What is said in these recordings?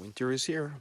Winter is here.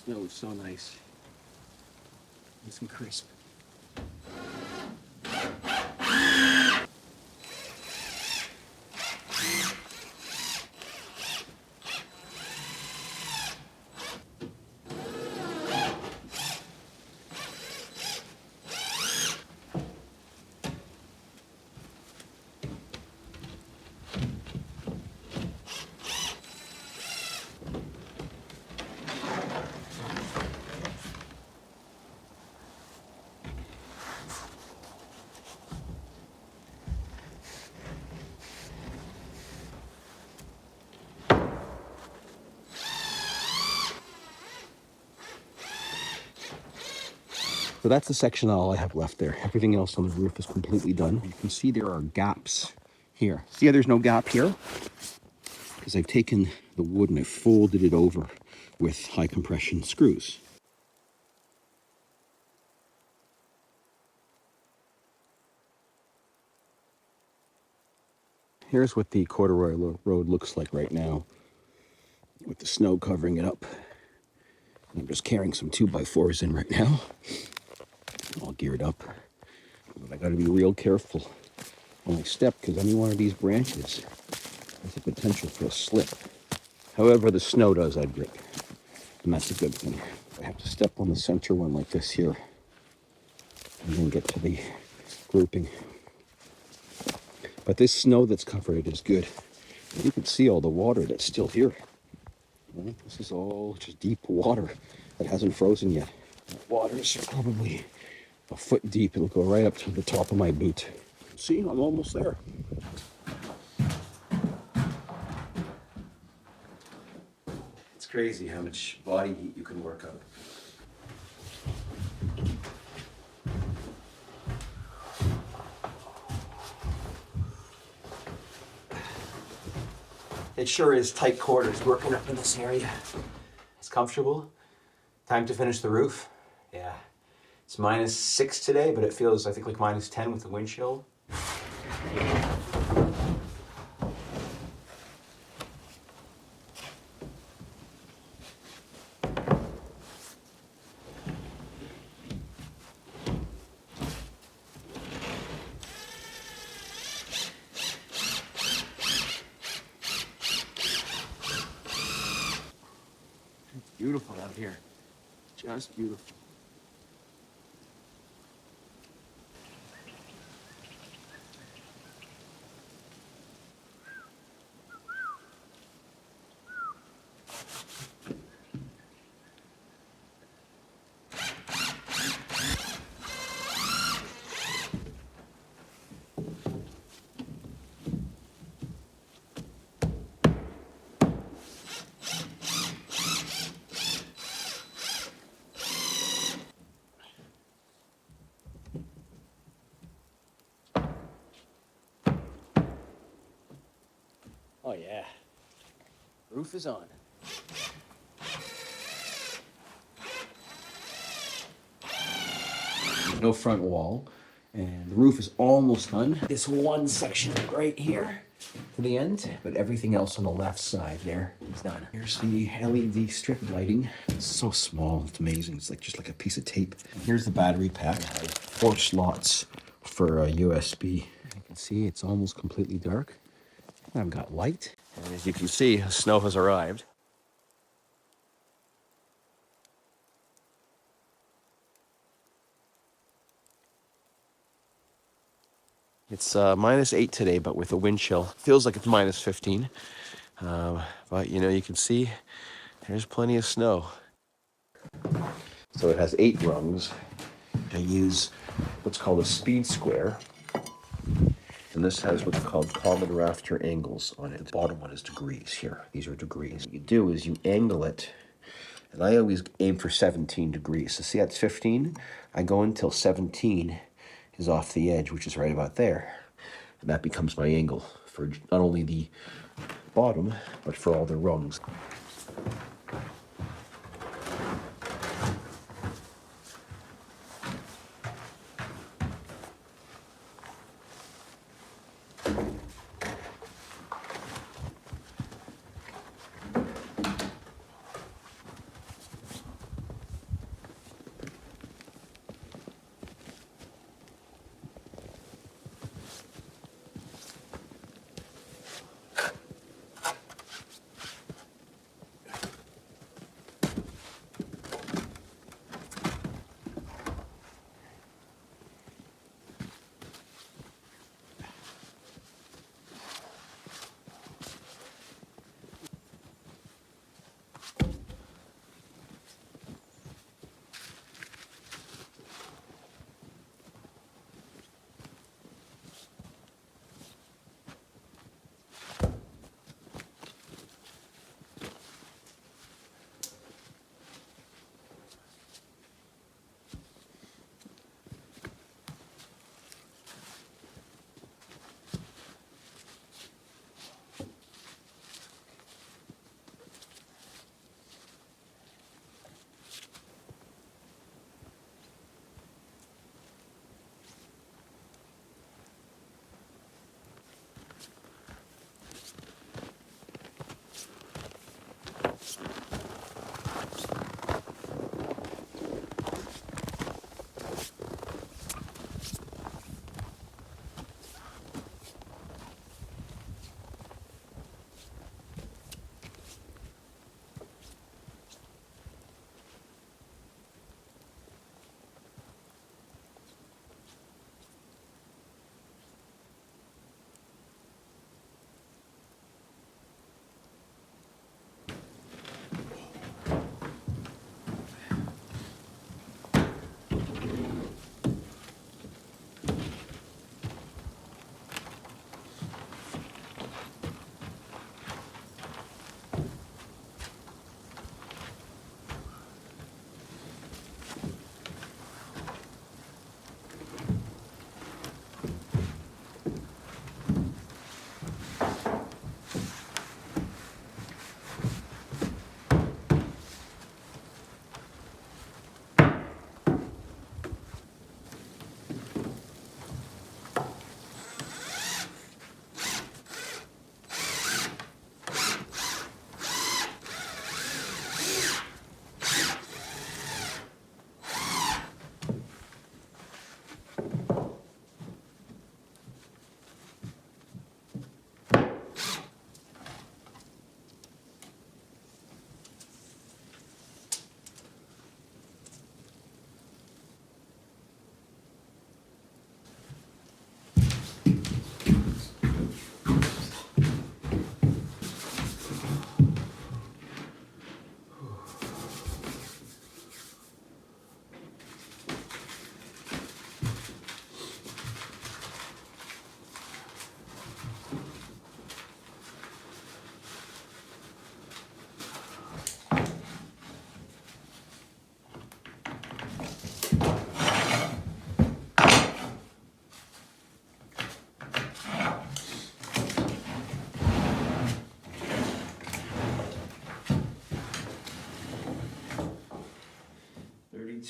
Snow is so nice. Nice and crisp. So that's the section all I have left there. Everything else on the roof is completely done. You can see there are gaps here. See how there's no gap here? Because I've taken the wood and I folded it over with high compression screws. Here's what the corduroy road looks like right now, with the snow covering it up. I'm just carrying some 2x4s in right now, all geared up. But I gotta be real careful on my step because any one of these branches has the potential for a slip. However the snow does, I grip, and that's a good thing. I have to step on the center one like this here, and then get to the grouping. But this snow that's covered it is good. And you can see all the water that's still here. Right? This is all just deep water that hasn't frozen yet. The water is probably a foot deep. It'll go right up to the top of my boot. See, I'm almost there. It's crazy how much body heat you can work up. It sure is tight quarters working up in this area. It's comfortable. Time to finish the roof. Yeah. It's -6 today, but it feels, I think, like -10 with the wind chill. It's beautiful out here. Just beautiful. Oh yeah, roof is on. No front wall, and the roof is almost done. This one section right here to the end, but everything else on the left side there is done. Here's the LED strip lighting. It's so small, it's amazing. It's like just like a piece of tape. And here's the battery pack. I have 4 slots for a USB. You can see it's almost completely dark. I've got light. And as you can see, snow has arrived. It's -8 today, but with a wind chill. Feels like it's -15. But you know, you can see there's plenty of snow. So it has 8 rungs. I use what's called a speed square. And this has what's called common rafter angles on it. The bottom one is degrees here. These are degrees. What you do is you angle it, and I always aim for 17 degrees. So see, that's 15. I go until 17 is off the edge, which is right about there. And that becomes my angle for not only the bottom, but for all the rungs.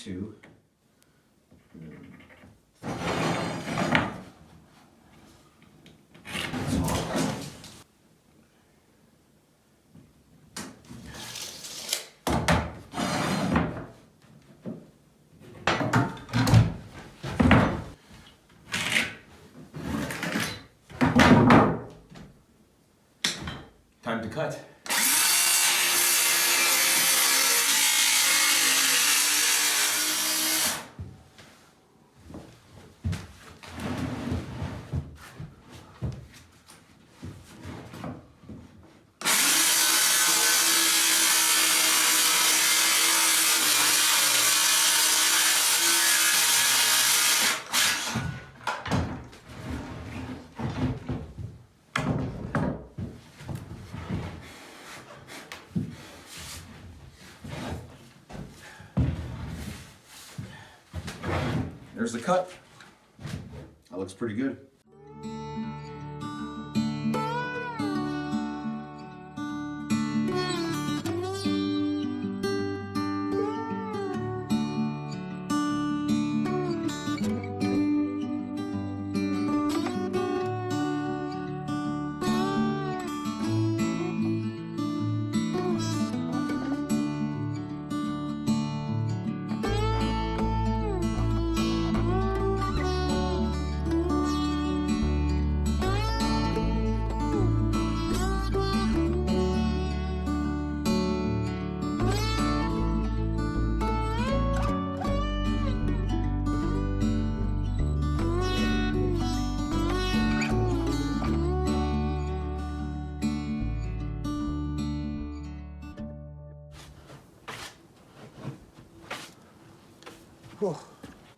2. Time to cut. There's the cut. That looks pretty good.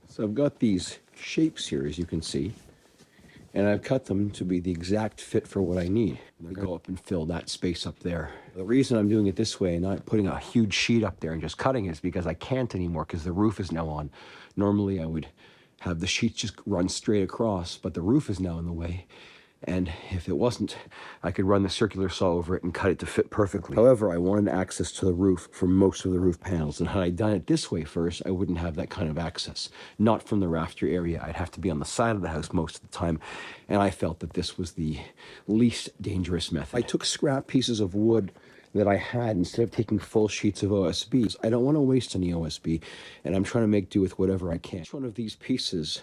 So I've got these shapes here, as you can see, and I've cut them to be the exact fit for what I need. They're going to go up and fill that space up there. The reason I'm doing it this way and not putting a huge sheet up there and just cutting is because I can't anymore because the roof is now on. Normally I would have the sheets just run straight across, but the roof is now in the way. And if it wasn't, I could run the circular saw over it and cut it to fit perfectly. However, I wanted access to the roof for most of the roof panels. And had I done it this way first, I wouldn't have that kind of access. Not from the rafter area. I'd have to be on the side of the house most of the time. And I felt that this was the least dangerous method. I took scrap pieces of wood that I had instead of taking full sheets of OSB. I don't want to waste any OSB, and I'm trying to make do with whatever I can. Each one of these pieces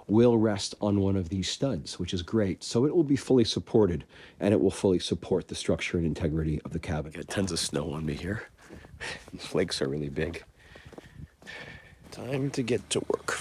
will rest on one of these studs, which is great. So it will be fully supported, and it will fully support the structure and integrity of the cabin. Got tons of snow on me here. These flakes are really big. Time to get to work.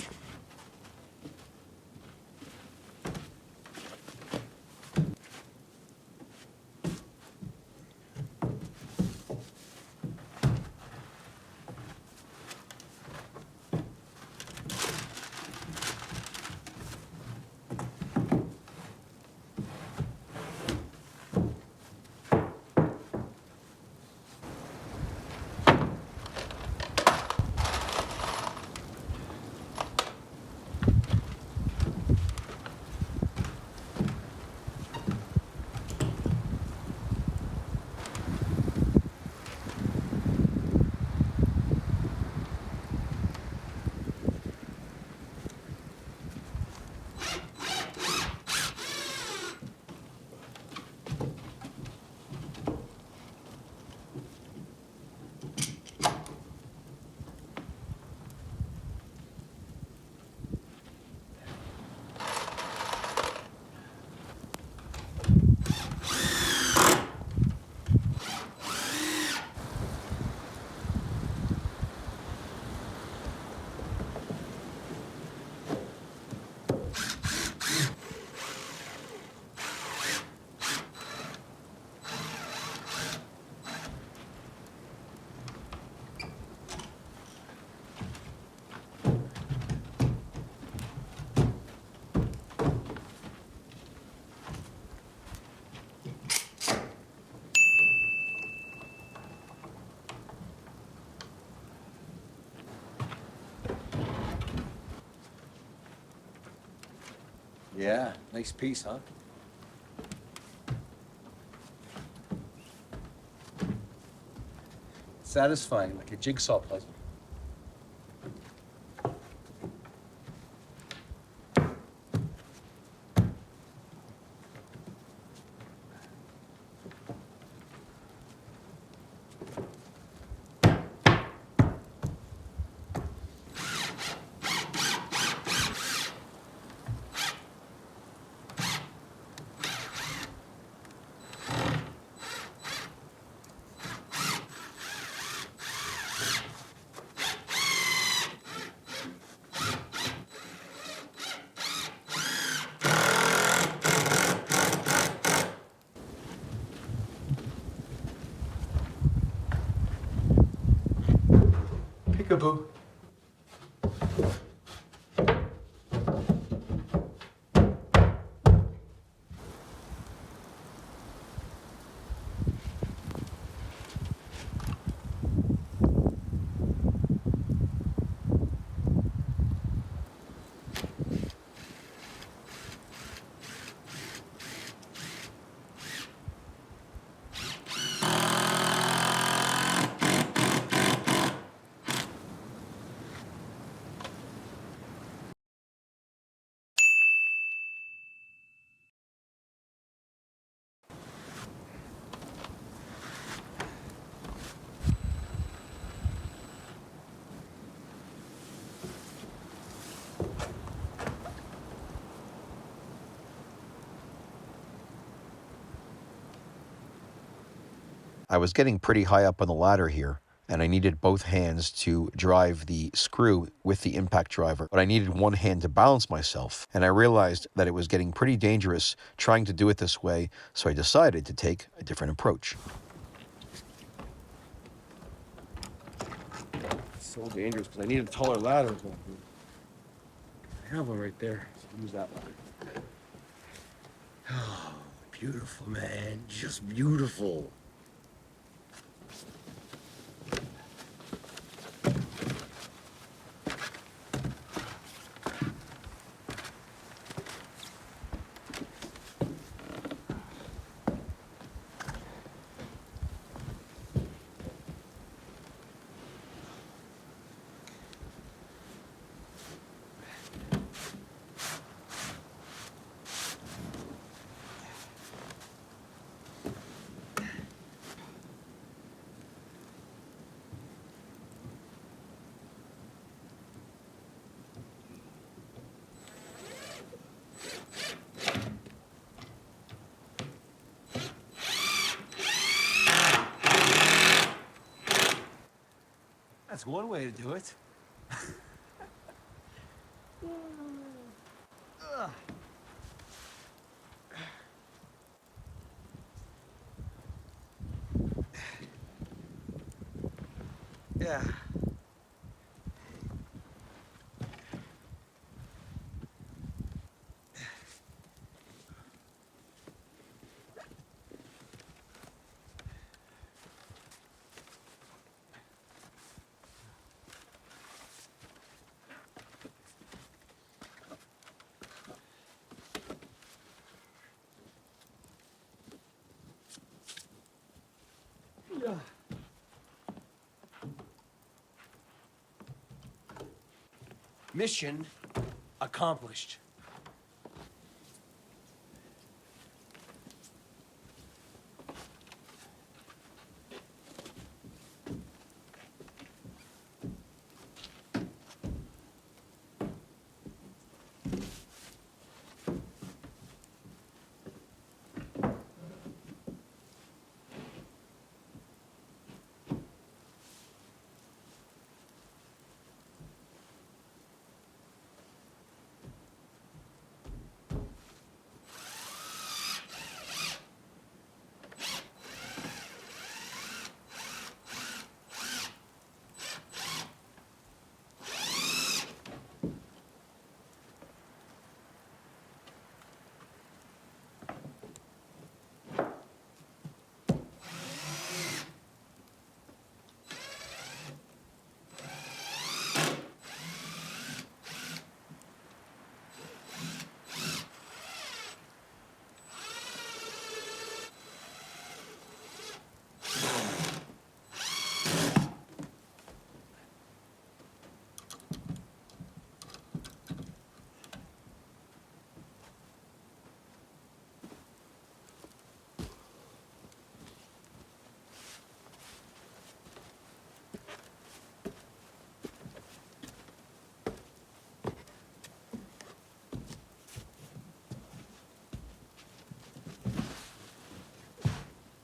Yeah, nice piece, huh? Satisfying, like a jigsaw puzzle. Peekaboo. I was getting pretty high up on the ladder here, and I needed both hands to drive the screw with the impact driver, but I needed one hand to balance myself, and I realized that it was getting pretty dangerous trying to do it this way, so I decided to take a different approach. It's so dangerous because I need a taller ladder. I have one right there. So use that ladder. Oh, beautiful, man. Just beautiful. That's one way to do it. Yeah. Mission accomplished.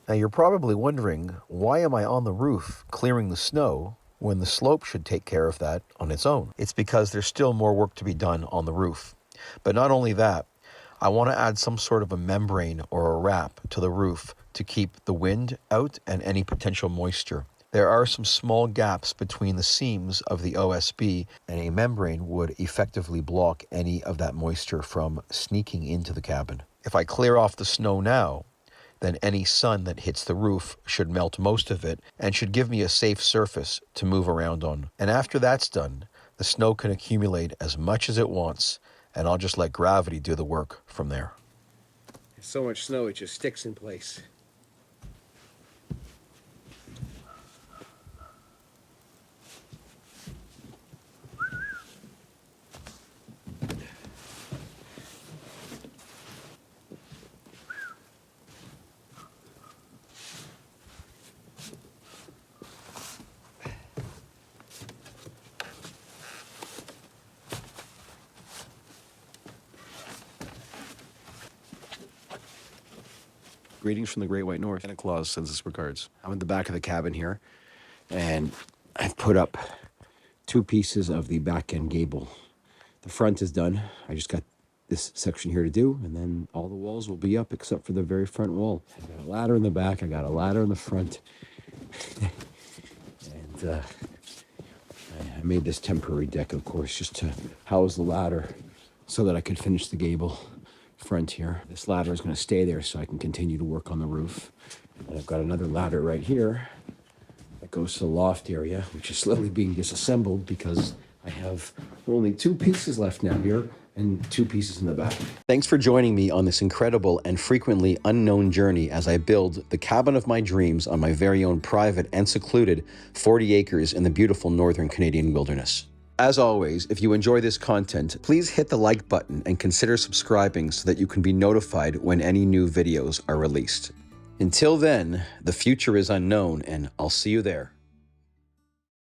Now you're probably wondering, why am I on the roof clearing the snow when the slope should take care of that on its own? It's because there's still more work to be done on the roof. But not only that, I want to add some sort of a membrane or a wrap to the roof to keep the wind out and any potential moisture There are some small gaps between the seams of the OSB, and a membrane would effectively block any of that moisture from sneaking into the cabin. If I clear off the snow now, then any sun that hits the roof should melt most of it and should give me a safe surface to move around on. And after that's done, the snow can accumulate as much as it wants, and I'll just let gravity do the work from there. There's so much snow, it just sticks in place. Greetings from the Great White North. Santa Claus sends his regards. I'm in the back of the cabin here, and I've put up 2 pieces of the back end gable. The front is done. I just got this section here to do, and then all the walls will be up except for the very front wall. I got a ladder in the back, I got a ladder in the front, and I made this temporary deck, of course, just to house the ladder so that I could finish the gable front here. This ladder is going to stay there so I can continue to work on the roof. And I've got another ladder right here that goes to the loft area, which is slowly being disassembled because I have only 2 pieces left now here and 2 pieces in the back. Thanks for joining me on this incredible and frequently unknown journey as I build the cabin of my dreams on my very own private and secluded 40 acres in the beautiful northern Canadian wilderness. As always, if you enjoy this content, please hit the like button and consider subscribing so that you can be notified when any new videos are released. Until then, the future is unknown, and I'll see you there.